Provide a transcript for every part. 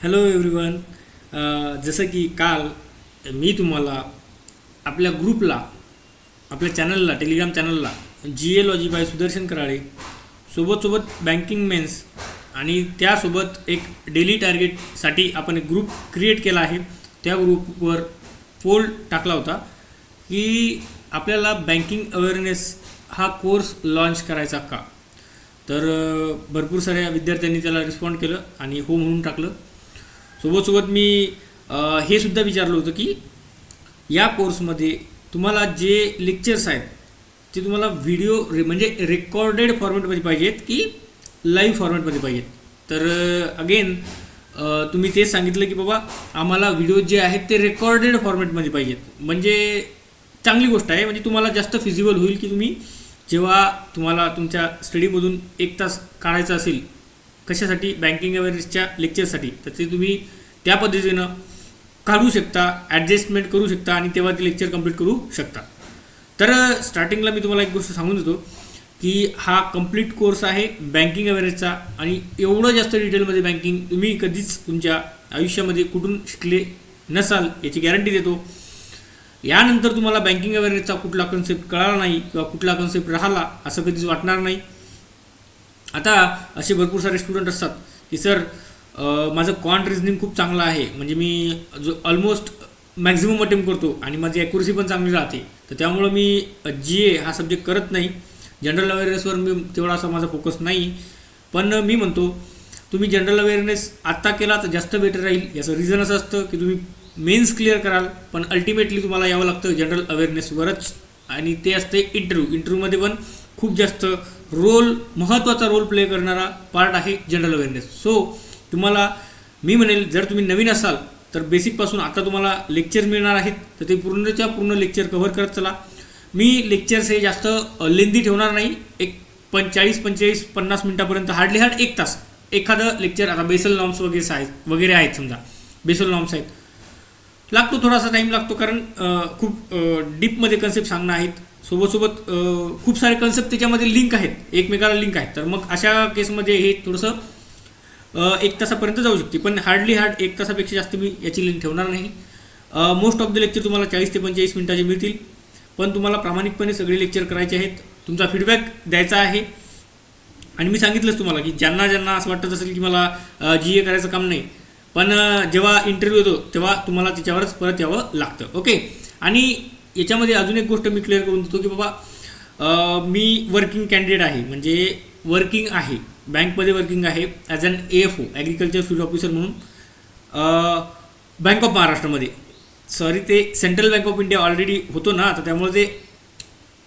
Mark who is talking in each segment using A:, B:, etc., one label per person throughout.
A: Hello everyone. जसं की काल मी तुम्हाला आपल्या ग्रुपला, आपल्या चॅनलला, टेलिग्राम चॅनलला जिओलॉजी बाय सुदर्शन कराळे सोबत बँकिंग मेन्स आणि त्यासोबत एक डेली टार्गेटसाठी आपण एक ग्रुप क्रिएट केला आहे. त्या ग्रुपवर पोल टाकला होता की आपल्याला बँकिंग अवेअरनेस हा कोर्स लॉन्च करायचा का. तर भरपूर साऱ्या विद्यार्थ्यांनी त्याला रिस्पॉन्ड केलं आणि हो म्हणून टाकलं. सोबत मी हे सुद्धा विचारलं होतं की या कोर्समध्ये तुम्हाला जे लेक्चर्स आहेत ते तुम्हाला व्हिडिओ म्हणजे रेकॉर्डेड फॉर्मॅटमध्ये पाहिजेत की लाईव्ह फॉर्मॅटमध्ये पाहिजेत. तर अगेन तुम्ही तेच सांगितलं की बाबा आम्हाला व्हिडिओ जे आहेत ते रेकॉर्डेड फॉर्मॅटमध्ये पाहिजेत. म्हणजे चांगली गोष्ट आहे, म्हणजे तुम्हाला जास्त फिजिबल होईल की तुम्ही जेव्हा तुम्हाला तुमच्या स्टडीमधून 1 तास काढायचा असेल कशासाठी, बँकिंग अवेअरनेसच्या लेक्चरसाठी, तर ते तुम्ही त्या पद्धतीनं काढू शकता, ॲडजस्टमेंट करू शकता आणि तेव्हा ते लेक्चर कंप्लीट करू शकता. तर स्टार्टिंगला मी तुम्हाला एक गोष्ट सांगून देतो की हा कंप्लीट कोर्स आहे बँकिंग अवेअरनेसचा आणि एवढं जास्त डिटेलमध्ये बँकिंग तुम्ही कधीच तुमच्या आयुष्यामध्ये कुठून शिकले नसाल याची गॅरंटी देतो. यानंतर तुम्हाला बँकिंग अवेअरनेसचा कुठला कन्सेप्ट कळाला नाही किंवा कुठला कन्सेप्ट राहिला असं कधीच वाटणार नाही. आता असे भरपूर सारे स्टुडंट असतात की सर माझं क्वांट रिझनिंग खूप चांगलं आहे, म्हणजे मी जो ऑलमोस्ट मॅक्झिमम अटेम्प्ट करतो आणि माझी ॲक्युरसी पण चांगली राहते, तर त्यामुळं मी GA हा सब्जेक्ट करत नाही. जनरल अवेअरनेसवर मी तेवढा असा माझा फोकस नाही. पण मी म्हणतो तुम्ही जनरल अवेअरनेस आत्ता केला तर जास्त बेटर राहील. याचं रिझन असं असतं की तुम्ही मेन्स क्लिअर कराल पण अल्टिमेटली तुम्हाला यावं लागतं जनरल अवेअरनेसवरच, आणि ते असते इंटरव्ह्यूमध्ये पण खूप जास्त महत्त्वाचा रोल प्ले करणारा पार्ट आहे जनरल अवेअरनेस. सो तुम्हाला मी म्हणेल जर तुम्ही नवीन असाल तर बेसिकपासून आता तुम्हाला लेक्चर मिळणार आहेत, तर ते पूर्णच्या पूर्ण लेक्चर कव्हर करत चला. मी लेक्चर्स हे जास्त लेंदी ठेवणार नाही, एक 45, 45, 50 मिनटापर्यंत, हार्डली 1 तास एखादं लेक्चर. आता बेसल नॉर्म्स वगैरे आहेत, समजा बेसल नॉर्म्स आहेत, लागतो थोडासा टाईम लागतो कारण खूप डीपमध्ये कन्सेप्ट सांगणं आहेत. सोबत खूप सारे कन्सेप्ट त्याच्यामध्ये लिंक आहेत, एकमेकाला लिंक आहेत. तर मग अशा केसमध्ये हे थोडंसं 1 तासापर्यंत जाऊ शकते, पण हार्डली 1 तासापेक्षा जास्त मी याची लिंक ठेवणार नाही. मोस्ट ऑफ द लेक्चर तुम्हाला 40 ते 45 मिनिटाचे मिळतील, पण तुम्हाला प्रामाणिकपणे सगळे लेक्चर करायचे आहेत. तुमचा फीडबॅक द्यायचा आहे. आणि मी सांगितलंच तुम्हाला की ज्यांना असं वाटत असेल की मला GA करायचं काम नाही, पण जेव्हा इंटरव्ह्यू येतो तेव्हा तुम्हाला त्याच्यावरच परत यावं लागतं. ओके. आणि याच्यामध्ये अजून एक गोष्ट मी क्लिअर करून देतो की बाबा मी वर्किंग कॅन्डिडेट आहे, म्हणजे वर्किंग आहे, बँकमध्ये वर्किंग आहे as an AFO, agriculture field officer म्हणून बँक ऑफ महाराष्ट्रामध्ये. सॉरी, ते central bank of India already होतो ना, तर त्यामुळे ते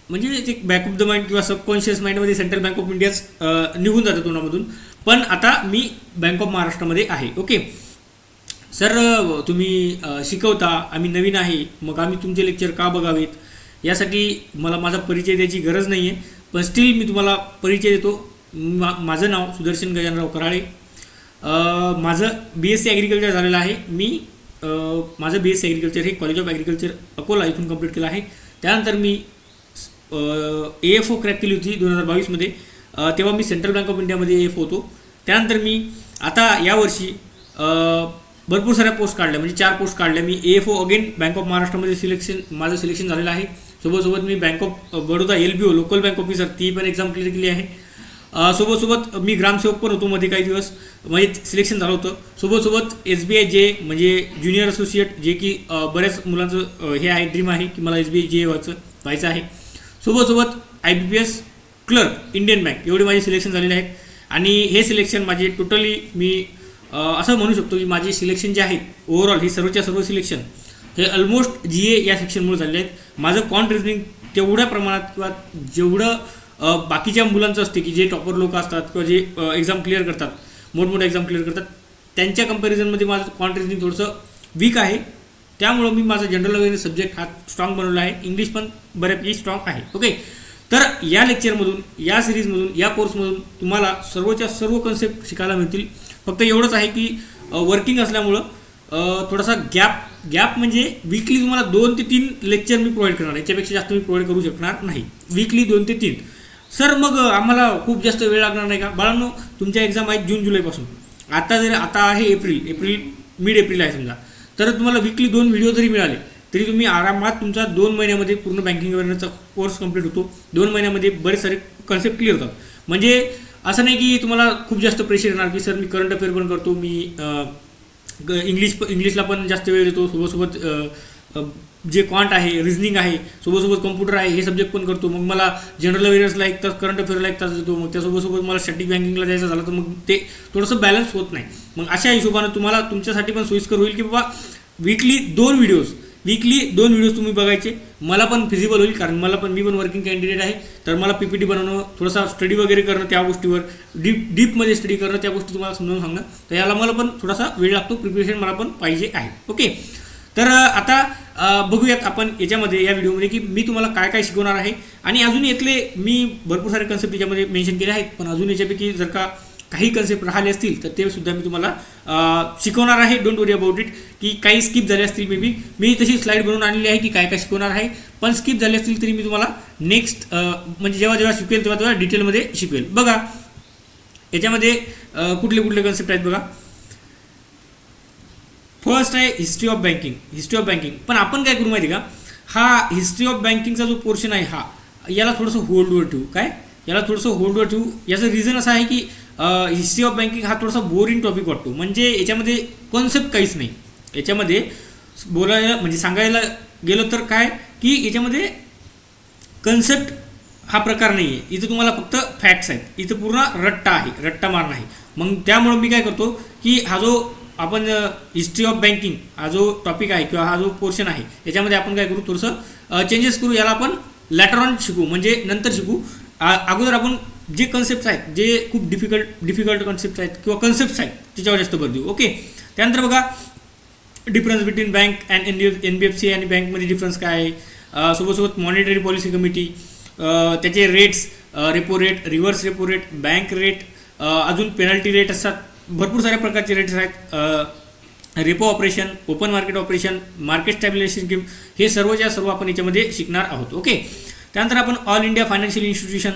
A: म्हणजे ते बॅक ऑफ द माइंड किंवा सबकॉन्शियस माइंडमध्ये सेंट्रल बँक ऑफ इंडियाच निघून जातं तोंडामधून. पण आता मी बँक ऑफ महाराष्ट्रामध्ये आहे. ओके सर, तुम्ही शिकवता, आम्ही नवीन आहे, मग आम्ही तुमचे लेक्चर का बघावेत, यासाठी मला माझा परिचय द्यायची गरज नाही आहे, पण स्टील मी तुम्हाला परिचय देतो. माझं नाव सुदर्शन गजानराव कराळे. माझं BSc ॲग्रिकल्चर झालेलं आहे. मी माझं BSc ॲग्रिकल्चर हे कॉलेज ऑफ ॲग्रिकल्चर अकोला इथून कंप्लीट केलं आहे. त्यानंतर मी AFO क्रॅक केली होती 2022मध्ये, तेव्हा मी सेंट्रल बँक ऑफ इंडियामध्ये AFO होतो. त्यानंतर मी आता यावर्षी भरपूर साऱ्या पोस्ट काढल्या, म्हणजे 4 पोस्ट काढल्या. मी AFO अगेन बँक ऑफ महाराष्ट्रामध्ये माझं सिलेक्शन झालेलं आहे. सोबत मी bank of Baroda LBO local bank officer ती पण एक्झाम क्लिअर केली आहे. सोबत मी ग्रामसेवक पण होतो मध्ये काही दिवस, म्हणजे सिलेक्शन झालं होतं. सोबत SBI JA म्हणजे ज्युनियर असोसिएट, जे की बऱ्याच मुलांचं हे आहे, ड्रीम आहे की मला SBI JA व्हायचं आहे. सोबत IBPS क्लर्क इंडियन बँक, एवढे माझे सिलेक्शन झालेले आहेत. आणि हे सिलेक्शन माझे टोटली मी असं म्हणू शकतो की माझे सिलेक्शन जे आहेत ओव्हरऑल ही सर्वच्या सर्व सिलेक्शन हे ऑलमोस्ट GA या सेक्शनमुळे झालेले आहेत. माझं क्वांट रिझनिंग तेवढ्या प्रमाणात किंवा जेवढं बाकीच्या मुलांचं असते की जे टॉपर लोक असतात किंवा जे एक्झाम क्लिअर करतात, मोठमोठे एक्झाम क्लिअर करतात, त्यांच्या कंपॅरिझनमध्ये माझं क्वांट रिझनिंग थोडंसं वीक आहे. त्यामुळं मी माझा जनरल अवेअरनेस सब्जेक्ट हा स्ट्रॉंग बनवला आहे. इंग्लिश पण बऱ्यापैकी स्ट्रॉंग आहे. ओके. तर या लेक्चरमधून, या सिरीजमधून, या कोर्समधून तुम्हाला सर्वच्या सर्व कन्सेप्ट शिकायला मिळतील. फक्त एवढंच आहे की वर्किंग असल्यामुळं थोडासा गॅप म्हणजे वीकली तुम्हाला 2 ते 3 लेक्चर मी प्रोव्हाइड करणार, याच्यापेक्षा जास्त मी प्रोव्हाइड करू शकणार नाही. वीकली 2 ते 3. सर मग आम्हाला खूप जास्त वेळ लागणार नाही का? बाळांनो, तुमच्या एक्झाम आहेत जून जुलैपासून. आता आहे एप्रिल मिड एप्रिल आहे समजा, तर तुम्हाला वीकली 2 व्हिडिओ जरी मिळाले तरी तुम्ही आरामात तुमचा 2 महिन्यामध्ये पूर्ण बँकिंग अवेअरनेसचा कोर्स कंप्लीट होतो. 2 महिन्यामध्ये बरेच सारे कन्सेप्ट क्लिअर होतात. म्हणजे असं नाही की तुम्हाला खूप जास्त प्रेशर येणार की सर मी करंट अफेअर पण करतो, मी इंग्लिशला पण जास्त वेळ देतो, सोबत जे क्वांट आहे, रिझनिंग आहे, सोबत कम्प्युटर आहे, हे सब्जेक्ट पण करतो, मग मला जनरल अवेअरनेसला 1 तास, करंट अफेअरला 1 तास देतो, मग त्यासोबत मला स्टॅटिक बँकिंगला जायचं झालं तर मग ते थोडंसं बॅलन्स होत नाही. मग अशा हिशोबानं तुम्हाला तुमच्यासाठी पण सोयीस्कर होईल की बाबा वीकली 2 व्हिडिओज तुम्ही बघायचे. मला पण फिजिबल होईल, कारण मी पण वर्किंग कॅन्डिडेट आहे, तर मला PPT बनवणं, थोडासा स्टडी वगैरे करणं, त्या गोष्टीवर डीपमध्ये स्टडी करणं, त्या गोष्टी तुम्हाला समजावून सांगणं, तर याला मला पण थोडासा वेळ लागतो, प्रिपरेशन मला पण पाहिजे आहे. ओके, तर आता बघूयात आपण याच्यामध्ये, या व्हिडिओमध्ये, की मी तुम्हाला काय काय शिकवणार आहे. आणि अजून यातले मी भरपूर सारे कन्सेप्ट याच्यामध्ये मेन्शन केले आहेत, पण अजून याच्यापैकी जर का काही कन्सेप्ट राहिले असतील तर ते सुद्धा मी तुम्हाला शिकवणार आहे. डोंट वरी अबाउट इट, की काही स्किप झाले असतील, मी तशी स्लाईड बनवून आणलेली आहे की काय काय शिकवणार आहे, पण स्किप झाले असतील तरी मी तुम्हाला नेक्स्ट म्हणजे जेव्हा शिकवेल तेव्हा डिटेलमध्ये शिकवेल. बघा याच्यामध्ये कुठले कन्सेप्ट आहेत बघा. फर्स्ट आहे हिस्ट्री ऑफ बँकिंग. पण आपण काय करू माहिती का, हा हिस्ट्री ऑफ बँकिंगचा जो पोर्शन आहे याला थोडंसं होल्डवर ठेवू. याचं रिझन असं आहे की हिस्ट्री ऑफ बँकिंग हा थोडासा बोरिंग टॉपिक वाटतो. म्हणजे याच्यामध्ये कॉन्सेप्ट काहीच नाही. याच्यामध्ये सांगायला गेलं तर काय की याच्यामध्ये कन्सेप्ट हा प्रकार नाही आहे. इथं तुम्हाला फक्त फॅक्ट्स आहेत. इथं पूर्ण रट्टा मारणं आहे. मग त्यामुळं मी काय करतो की हा जो आपण हिस्ट्री ऑफ बँकिंग हा जो टॉपिक आहे किंवा हा जो पोर्शन आहे याच्यामध्ये आपण काय करू, थोडंसं चेंजेस करू. याला आपण लॅटर ऑन शिकू, म्हणजे नंतर शिकू. अगोदर आपण जे कन्सेप्ट आहेत, जे खूप डिफिकल्ट कन्सेप्ट आहेत किंवा कन्सेप्ट्स आहेत त्याच्यावर जास्त भर देऊ. ओके, त्यानंतर बघा difference between bank and NBFC आणि बँकमध्ये डिफरन्स काय आहे, सोबत मॉनिटरी पॉलिसी कमिटी, त्याचे rates, repo rate, reverse repo rate, bank rate, अजून पेनल्टी रेट असतात, भरपूर साऱ्या प्रकारचे रेट्स आहेत. Repo operation, open market operation, market stabilisation scheme, हे सर्व आपण याच्यामध्ये शिकणार आहोत. ओके, त्यानंतर आपण ऑल इंडिया फायनान्शियल इन्स्टिट्यूशन,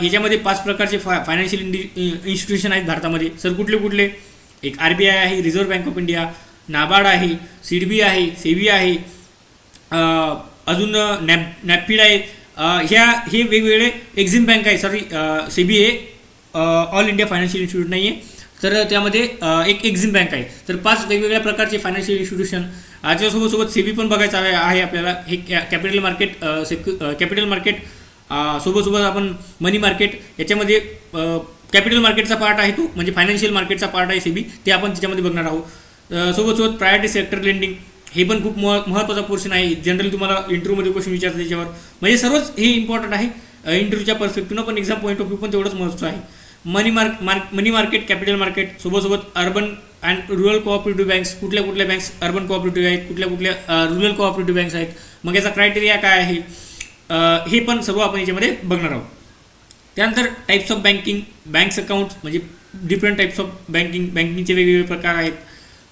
A: याच्यामध्ये 5 प्रकारचे फायनान्शियल इन्स्टिट्यूशन आहेत भारतामध्ये. सर कुठले? एक RBI आहे, reserve bank of India, NABARD आहे, SIDBI आहे, सेबी आहे, अजून नॅपफिड आहे. हे वेगवेगळे, एक्झिम बँक आहे, सेबी हे ऑल इंडिया फायनान्शियल इन्स्टिट्यूट नाही आहे, तर त्यामध्ये एक एक्झिम बँक आहे. तर 5 वेगवेगळ्या प्रकारचे फायनान्शियल इन्स्टिट्यूशन. याच्यासोबत सेबी पण बघायचं आहे आपल्याला. हे कॅपिटल मार्केट सोबत आपण मनी मार्केट, याच्यामध्ये कॅपिटल मार्केटचा पार्ट आहे तो, म्हणजे फायनान्शियल मार्केटचा पार्ट आहे सेबी, ते आपण त्याच्यामध्ये बघणार आहोत. सोबत प्रायोरिटी सेक्टर लेंडिंग, हे पण खूप महत्त्वाचा पोर्शन आहे. जनरली तुम्हाला इंटरव्ह्यूमध्ये क्वेश्चन विचारतात त्याच्यावर, म्हणजे सर्वच हे इम्पॉर्टंट आहे इंटरव्ह्यूच्या पर्स्पेक्टिव्हनं, पण एक्झाम पॉईंट ऑफ व्ह्यू पण तेवढंच महत्त्वाचं आहे. मनी मार्केट, कॅपिटल मार्केट, सोबत urban and rural cooperative banks, कुठल्या बँक्स अर्बन कोऑपरेटिव्ह आहेत, कुठल्या रुरल कोऑपरेटिव्ह बँक्स आहेत, मग याचा क्रायटेरिया काय आहे, हे पण सर्व आपण याच्यामध्ये बघणार आहोत. त्यानंतर types of banking, banks account, म्हणजे डिफरंट टाईप्स ऑफ बँकिंगचे वेगवेगळे प्रकार आहेत.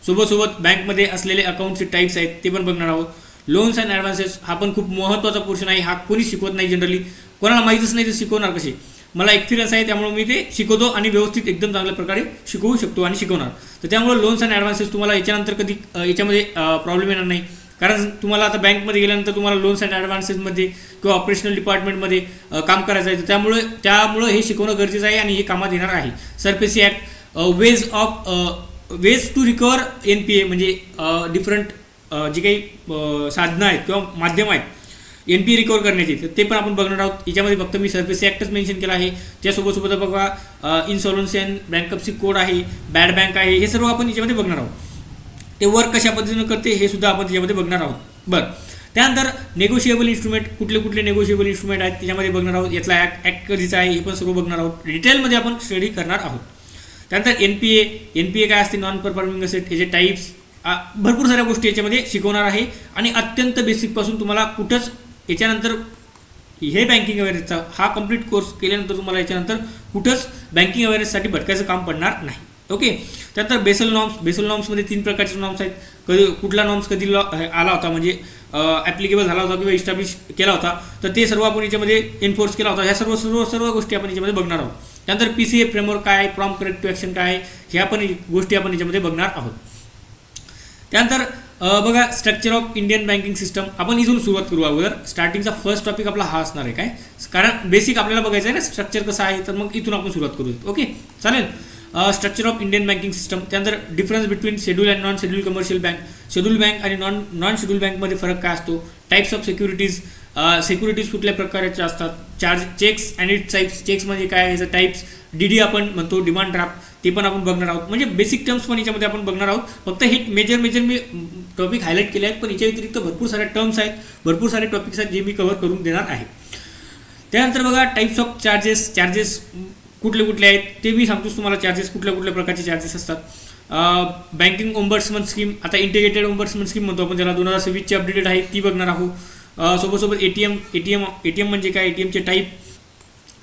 A: सोबत बँकमध्ये असलेले अकाउंटचे टाईप्स आहेत ते पण बघणार आहोत. लोन्स अँड ॲडव्हान्सेस, हा पण खूप महत्त्वाचा पोर्शन आहे. हा कोणी शिकवत नाही जनरली, कोणाला माहीतच नाही तर शिकवणार कसे. मला एक्सपिरियन्स आहे, त्यामुळे मी ते शिकवतो आणि व्यवस्थित एकदम चांगल्या प्रकारे शिकवू शकतो आणि शिकवणार. तर त्यामुळे लोन्स अँड ॲडव्हान्सेस तुम्हाला याच्यानंतर कधी याच्यामध्ये प्रॉब्लेम येणार नाही, कारण तुम्हाला आता बँकमध्ये गेल्यानंतर तुम्हाला लोन्स अँड ॲडव्हान्सेसमध्ये किंवा ऑपरेशनल डिपार्टमेंटमध्ये काम करायचं आहे. तर त्यामुळे हे शिकवणं गरजेचं आहे आणि हे कामात येणार आहे. SARFAESI act, ways to recover NPA, म्हणजे डिफरंट जे काही साधनं आहेत किंवा माध्यम आहेत NPA रिकवर करण्याची, तर ते पण आपण बघणार आहोत. याच्यामध्ये फक्त मी SARFAESI ॲक्टच मेन्शन केला आहे. त्यासोबत बघा इन्सॉल्वन्सी अँड बँकरप्सी कोड आहे, बॅड बँक आहे, हे सर्व आपण याच्यामध्ये बघणार आहोत. ते वर्क कशा पद्धतीनं करते हे सुद्धा आपण त्याच्यामध्ये बघणार आहोत. बरं, त्यानंतर नेगोशिएबल इन्स्ट्रुमेंट, कुठले नेगोशिएबल इन्स्ट्रुमेंट आहेत त्याच्यामध्ये बघणार आहोत. यातला ॲक्ट कधीचा आहे हे पण सर्व बघणार आहोत. डिटेलमध्ये आपण स्टडी करणार आहोत. त्यानंतर NPA काय असते, नॉन परफॉर्मिंग असेट, याचे टाईप्स, भरपूर साऱ्या गोष्टी याच्यामध्ये शिकवणार आहे. आणि अत्यंत बेसिकपासून तुम्हाला कुठंच याच्यानंतर हे बँकिंग अवेअरनेसचा हा कंप्लीट कोर्स केल्यानंतर तुम्हाला याच्यानंतर कुठंच बँकिंग अवेअरनेससाठी भटकायचं काम पडणार नाही. ओके. त्यानंतर बेसल नॉर्म्समध्ये 3 प्रकारचे नॉर्म्स आहेत. कधी कुठला नॉर्म्स कधी आला होता म्हणजे ॲप्लिकेबल झाला होता किंवा इस्टॅब्लिश केला होता, तर ते सर्व आपण याच्यामध्ये एन्फोर्स केला होता. ह्या सर्व सर्व सर्व गोष्टी आपण याच्यामध्ये बघणार आहोत. त्यानंतर PCA फ्रेमवर्क काय आहे, प्रॉम्प्ट करेक्टिव्ह ॲक्शन काय आहे, ह्या पण गोष्टी आपण याच्यामध्ये बघणार आहोत. त्यानंतर बघा structure of Indian banking system. आपण इथून सुरुवात करू. अगोदर स्टार्टिंगचा फर्स्ट टॉपिक आपला हा असणार आहे काय, कारण बेसिक आपल्याला बघायचं आहे ना स्ट्रक्चर कसं आहे, तर मग इथून आपण सुरुवात करू. ओके चालेल. Structure of Indian banking system. त्यानंतर difference between schedule and non schedule commercial bank. Schedule bank आणि नॉन शेड्यूल बँकमध्ये फरक काय असतो. टाईप्स ऑफ सिक्युरिटीज कुठल्या प्रकारच्या असतात. Cheques and its types. Cheques म्हणजे काय, याचं टाईप्स. DD आपण म्हणतो डिमांड ड्राफ्ट, ते पण आपण बघणार आहोत. म्हणजे बेसिक टर्म्स पण याच्यामध्ये आपण बघणार आहोत. फक्त हे मेजर मी टॉपिक हायलाईट केले आहेत, पण याच्या व्यतिरिक्त भरपूर साऱ्या टर्म्स आहेत, भरपूर सारे टॉपिक्स आहेत जे मी कव्हर करून देणार आहे. त्यानंतर बघा टाईप्स ऑफ चार्जेस कुठले कुठले आहेत ते मी सांगतोच तुम्हाला. चार्जेस कुठल्या प्रकारचे चार्जेस असतात. बँकिंग ओम्बड्समन स्कीम, आता इंटिग्रेटेड ओम्बड्समन स्कीम म्हणतो आपण ज्याला, 2026ची अपडेटेड आहे ती बघणार आहोत. सोबत ATM म्हणजे काय, ATMचे type,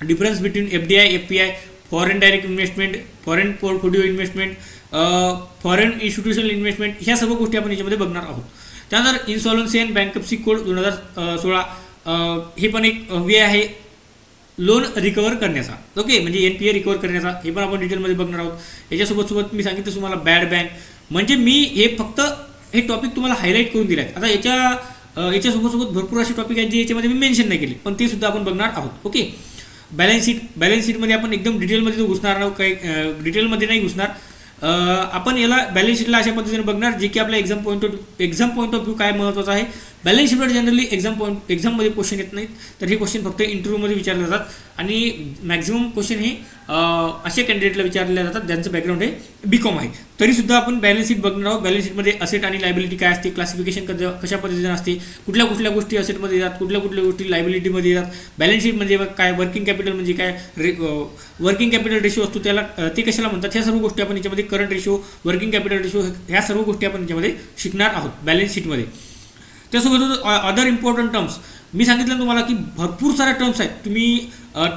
A: difference between FDI FPI, foreign direct investment, foreign portfolio investment, foreign institutional investment, ह्या सर्व गोष्टी आपण याच्यामध्ये बघणार आहोत. त्यानंतर इन्सॉल्वन्सी अँड बँकरप्सी कोड 2016, हे पण एक वे आहे लोन रिकवर करण्याचा. ओके, म्हणजे NPA रिकवर करण्याचा, हे पण आपण डिटेलमध्ये बघणार आहोत. याच्यासोबत मी सांगितलं तुम्हाला बॅड बँक. म्हणजे मी हे फक्त हे टॉपिक तुम्हाला हायलाईट करून दिले आहेत. आता याच्यासोबत भरपूर असे टॉपिक आहेत जे याच्यामध्ये मी मेन्शन नाही केले, पण ते सुद्धा आपण बघणार आहोत. ओके. बॅलन्स शीटमध्ये आपण एकदम डिटेलमध्ये घुसणार आहोत, काही डिटेलमध्ये नाही घुसणार. आपण याला बॅलन्स शीटला अशा पद्धतीने बघणार जे की आपल्या एक्झाम पॉईंट ऑफ व्ह्यू काय महत्त्वाचं आहे. बॅलन्स शीटवर जनरली एक्झाममध्ये क्वेश्चन येत नाहीत, तर हे क्वेश्चन फक्त इंटरव्ह्यूमध्ये विचारले जातात आणि मॅक्झिमम क्वेश्चन हे असे कॅन्डिडेटला विचारले जातात ज्यांचं बॅकग्राऊंड हे BCom आहे. तरीसुद्धा आपण बॅलन्स शीट बघणार आहोत. बॅलन्स शीटमध्ये असेट आणि लायबिलिटी काय असते, क्लासिफिकेशन कशा पद्धतीने असते, कुठल्या गोष्टी असेटमध्ये येतात, कुठल्या गोष्टी लायबिलिटीमध्ये येतात. बॅलन्स शीट म्हणजे काय, वर्किंग कॅपिटल म्हणजे काय, वर्किंग कॅपिटल रेशो असतो त्याला ते कशाला म्हणतात, ह्या सर्व गोष्टी आपण याच्यामध्ये, current ratio, working capital ratio, ह्या सर्व गोष्टी आपण याच्यामध्ये शिकणार आहोत बॅलन्स शीटमध्ये. त्यासोबत अदर इम्पॉर्टंट टर्म्स मी सांगितलं तुम्हाला की भरपूर साऱ्या टर्म्स आहेत. तुम्ही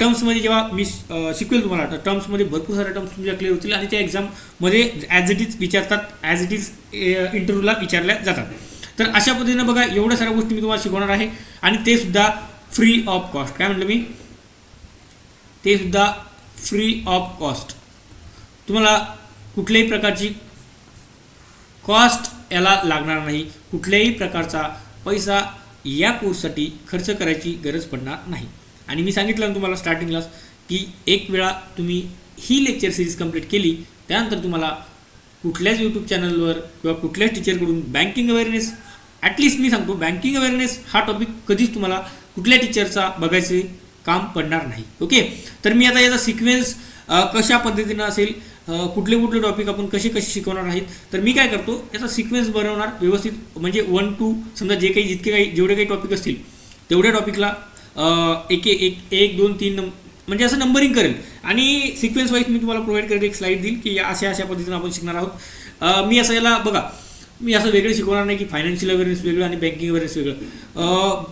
A: टर्म्समध्ये जेव्हा मी शिकवेल तुम्हाला तर टर्म्समध्ये भरपूर साऱ्या टर्म्स तुमच्या क्लिअर होतील आणि त्या एक्झाममध्ये ॲज इट इज विचारतात, ॲज इट इज इंटरव्ह्यूला विचारल्या जातात. तर अशा पद्धतीनं बघा एवढ्या साऱ्या गोष्टी मी तुम्हाला शिकवणार आहे आणि ते सुद्धा फ्री ऑफ कॉस्ट. काय म्हटलं मी, ते सुद्धा फ्री ऑफ कॉस्ट. तुम्हाला कुठल्याही प्रकारची कॉस्ट याला लागणार नाही, कुठल्याही प्रकारचा पैसा या कोर्ससाठी खर्च करायची गरज पडणार नाही. आणि मी सांगितलं ना तुम्हाला स्टार्टिंगलाच की एक वेळा तुम्ही ही लेक्चर सिरीज कंप्लीट केली त्यानंतर तुम्हाला कुठल्याच यूट्यूब चॅनलवर किंवा कुठल्याच टीचरकडून बँकिंग अवेअरनेस, ॲटलिस्ट मी सांगतो बँकिंग अवेअरनेस हा टॉपिक कधीच तुम्हाला कुठल्या टीचरचा बघायचे काम पडणार नाही. ओके, तर मी आता याचा सिक्वेन्स कशा पद्धतीनं असेल, कुठले टॉपिक आपण कसे शिकवणार आहेत, तर मी काय करतो याचा सिक्वेन्स बनवणार व्यवस्थित. म्हणजे 1 to समजा जेवढे काही टॉपिक असतील तेवढ्या टॉपिकला 1 2 3 म्हणजे असं नंबरिंग करेल आणि सिक्वेन्स वाईज मी तुम्हाला प्रोव्हाइड करेल, एक स्लाईड देईल की अशा पद्धतीनं आपण शिकणार आहोत. मी असं याला बघा, मी असं वेगळं शिकवणार नाही की फायनान्शियल अवेअरनेस वेगळं आणि बँकिंग अवेअरनेस वेगळं.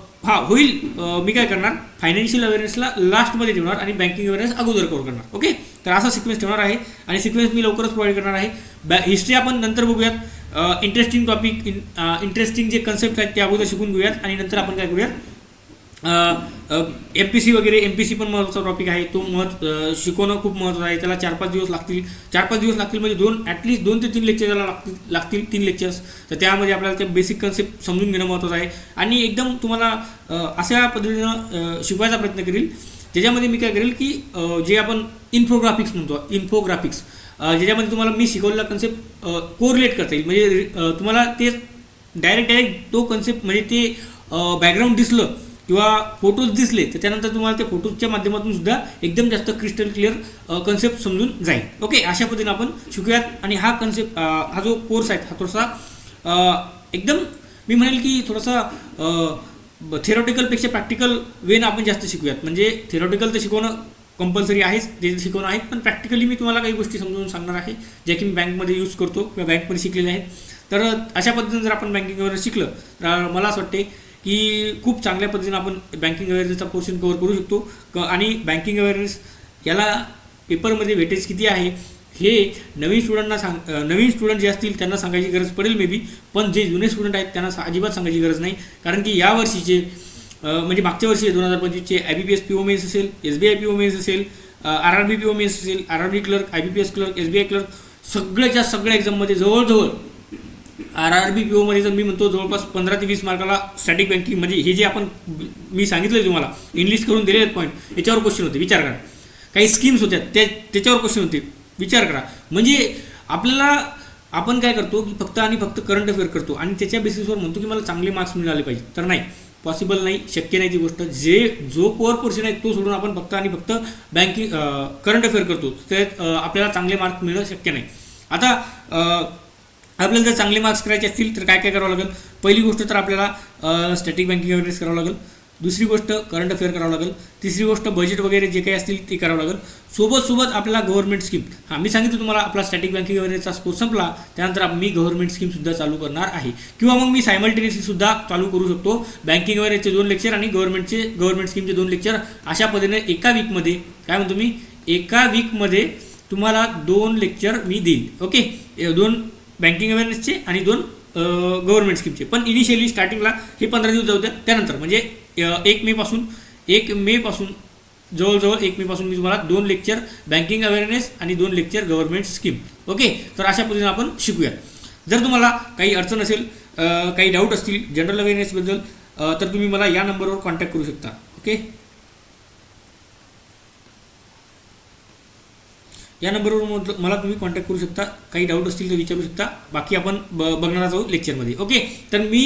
A: होईल, मी काय करणार फायनान्शियल अवेअरनेसला लास्टमध्ये ठेवणार आणि बँकिंग अवेअरनेस अगोदर कव्हर करणार. ओके, तर असा सिक्वेन्स ठेवणार आहे आणि सिक्वेन्स मी लवकरच प्रोव्हाइड करणार आहे. हिस्ट्री आपण नंतर बघूयात. इंटरेस्टिंग टॉपिक, इंटरेस्टिंग जे कन्सेप्ट आहेत ते अगोदर शिकून घेऊयात आणि नंतर आपण काय करूयात MPC वगैरे. MPC पण महत्त्वाचा टॉपिक आहे, तो शिकवणं खूप महत्त्वाचं आहे. त्याला 4-5 दिवस लागतील. 4-5 दिवस लागतील म्हणजे ॲटलिस्ट 2 ते 3 लेक्चर त्याला लागतील 3 लेक्चर्स. तर त्यामध्ये आपल्याला ते बेसिक कन्सेप्ट समजून घेणं महत्त्वाचं आहे आणि एकदम तुम्हाला अशा पद्धतीनं शिकवायचा प्रयत्न करेल ज्याच्यामध्ये मी काय करेल की जे आपण इन्फोग्राफिक्स म्हणतो, ज्याच्यामध्ये तुम्हाला मी शिकवलेला कन्सेप्ट कोरिलेट करता येईल. म्हणजे तुम्हाला ते डायरेक्ट तो कन्सेप्ट म्हणजे ते बॅकग्राऊंड दिसलं किंवा फोटोज दिसले तर त्यानंतर तुम्हाला त्या फोटोजच्या माध्यमातून सुद्धा एकदम जास्त क्रिस्टल क्लिअर कन्सेप्ट समजून जाईल. ओके, अशा पद्धतीने आपण शिकूयात आणि हा कन्सेप्ट, हा जो कोर्स आहे हा थोडासा एकदम मी म्हणेल की थोडासा थेरॉटिकलपेक्षा प्रॅक्टिकल वेनं आपण जास्त शिकूयात. म्हणजे थेरॉटिकल तर शिकवणं कंपल्सरी आहेच, ते शिकवणं आहे, पण प्रॅक्टिकली मी तुम्हाला काही गोष्टी समजून सांगणार आहे ज्या की मी बँकमध्ये यूज करतो किंवा बँकमध्ये शिकलेल्या आहेत. तर अशा पद्धतीने जर आपण बँकिंगवर शिकलं तर मला असं वाटते की खूप चांगल्या पद्धतीने आपण बँकिंग अवेअरनेसचा पोर्शन कव्हर करू शकतो. आणि बँकिंग अवेअरनेस याला पेपरमध्ये वेटेज किती आहे हे नवीन स्टुडंट जे असतील त्यांना सांगायची गरज पडेल मे बी, पण जे जुने स्टुडंट आहेत त्यांना अजिबात सांगायची गरज नाही. कारण की या वर्षीचे म्हणजे मागच्या वर्षी 2025चे IBPS PO मेन्स असेल, SBI PO मेन्स असेल, RRB PO मेन्स असेल, RRB clerk, IBPS clerk, SBI clerk, सगळ्याच्या सगळ्या एक्झाममध्ये जवळजवळ RRB PO मध्ये जर मी म्हणतो जवळपास 15 ते 20 मार्काला स्टॅटिक बँकिंग म्हणजे हे जे मी सांगितलं तुम्हाला इंग्लिश करून दिलेले पॉईंट याच्यावर क्वेश्चन होते. विचार करा, काही स्कीम्स होत्या त्याच्यावर क्वेश्चन होते. विचार करा, म्हणजे आपल्याला आपण काय करतो की फक्त आणि फक्त करंट अफेअर करतो आणि त्याच्या बेसिसवर म्हणतो की मला चांगले मार्क्स मिळाले पाहिजे. तर नाही, पॉसिबल नाही, शक्य नाही ती गोष्ट. जो कोअर पोर्शन आहे तो सोडून आपण फक्त आणि फक्त बँकिंग करंट अफेअर करतो, तर आपल्याला चांगले मार्क्स मिळणं शक्य नाही. आता आपल्याला जर चांगले मार्क्स करायचे असतील तर काय काय करावं लागेल? पहिली गोष्ट तर आपल्याला स्टॅटिक बँकिंग अवेअरनेस करावं लागेल. दुसरी गोष्ट करंट अफेअर करावं लागेल. तिसरी गोष्ट बजेट वगैरे जे काही असतील ते करावं लागेल. सोबत आपल्याला गव्हर्नमेंट स्कीम, मी सांगितलं तुम्हाला आपला स्टॅटिक बँकिंग अवेअरनेसचा कोर्स संपला त्यानंतर मी गव्हर्नमेंट स्कीमसुद्धा चालू करणार आहे, किंवा मग मी सायमल्टेनियसली सुद्धा चालू करू शकतो. बँकिंग अवेअरनेसचे 2 लेक्चर आणि गव्हर्नमेंट स्कीमचे 2 लेक्चर अशा पद्धतीने एका वीकमध्ये, काय म्हणतो मी, एका वीकमध्ये तुम्हाला 2 लेक्चर मी देईल. ओके, 2 बँकिंग अवेअरनेसचे आणि 2 गव्हर्नमेंट स्कीमचे. पण इनिशियली स्टार्टिंगला हे 15 दिवस जाऊ द्या. त्यानंतर म्हणजे 1 मे पासून जवळजवळ 1 मे पासून मी तुम्हाला 2 लेक्चर बँकिंग अवेअरनेस आणि 2 लेक्चर गव्हर्नमेंट स्कीम. ओके, तर अशा पद्धतीने आपण शिकूया. जर तुम्हाला काही अडचण असेल, काही डाऊट असतील जनरल अवेअरनेसबद्दल, तर तुम्ही मला या नंबरवर कॉन्टॅक्ट करू शकता. ओके, या नंबरवर मला तुम्ही कॉन्टॅक्ट करू शकता. काही डाऊट असतील तर विचारू शकता. बाकी आपण बघणार आहोत लेक्चरमध्ये. ओके, तर मी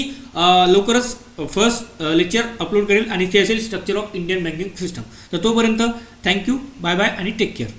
A: लवकरच फर्स्ट लेक्चर अपलोड करेल आणि ते असेल structure of Indian banking system. तर तोपर्यंत थँक्यू, बाय बाय आणि टेक केअर.